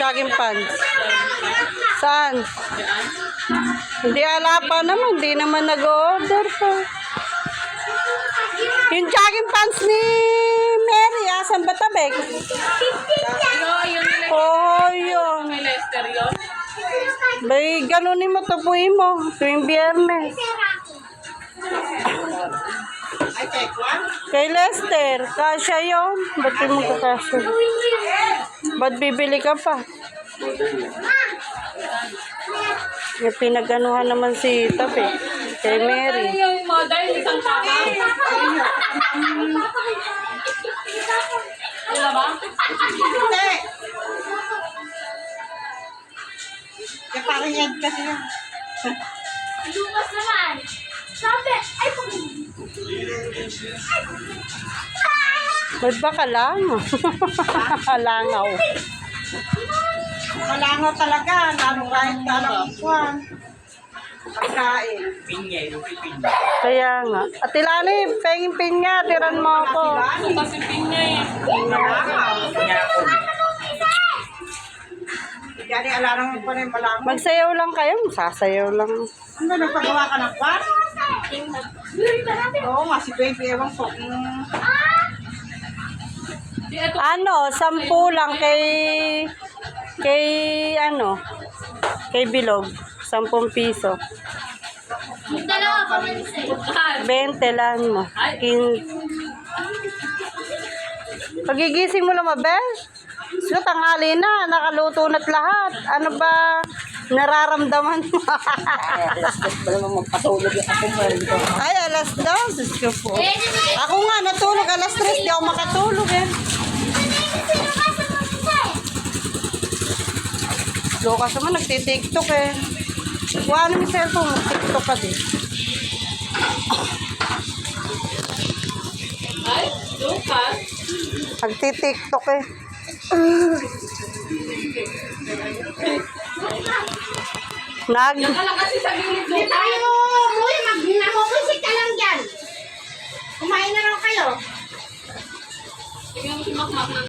jogging pants? Saan? Hindi ala pa naman. Hindi naman nag-order pa. Yung jogging pants ni Mary, asan ba tabek? Oh, yun. May Lester yun. Bay, ganunin mo, tupuin mo. Tuwing biyernes. Kay Lester, kasya yun. Ba't di mo kakasya? Ba't bibili ka pa? Yung pinaganuhan naman si Tabi. Kay Mary. Yung modern, isang kama. Wala ba? Hindi. Kaya parang yan kasi yan. Lumas naman. Sabi, ay Ba't ba kalangaw? Kalangaw. Malangaw talaga. Lalo kahit kalang kuwan. Pagkain. Kaya nga. Ate Lani, pengin pinya. Tiran mo ako. Kasi pinya eh. Malangaw. Jadi alarang mo pa rin malangaw. Magsayaw lang kayo. Sasayaw lang. Ano, nagpagawa ka ng kwan? Oo nga, si Baby, ewan ko. Ano, 10 lang kay Bilog. 10 piso. dalawa pa man sa'yo. 20 lang mo. Pagigising mo lang, Mabel. So, tanghali na. Nakaluto na't lahat. Ano ba nararamdaman mo? Ay, alas 2. Diyos ko po. Ako nga, natulog. Alas 3. Di ako makatulog eh. Lukas naman, nagtitiktok eh. Wala naman yung cellphone, mag-tiktok ka din. Ay, Lucas. Nagtitiktok eh. Yan ka lang kasi sa gilid, Hindi Lucas. tayo, uy, nakukusik ka lang dyan. Kumain na raw kayo. Tingnan mo si Makmak.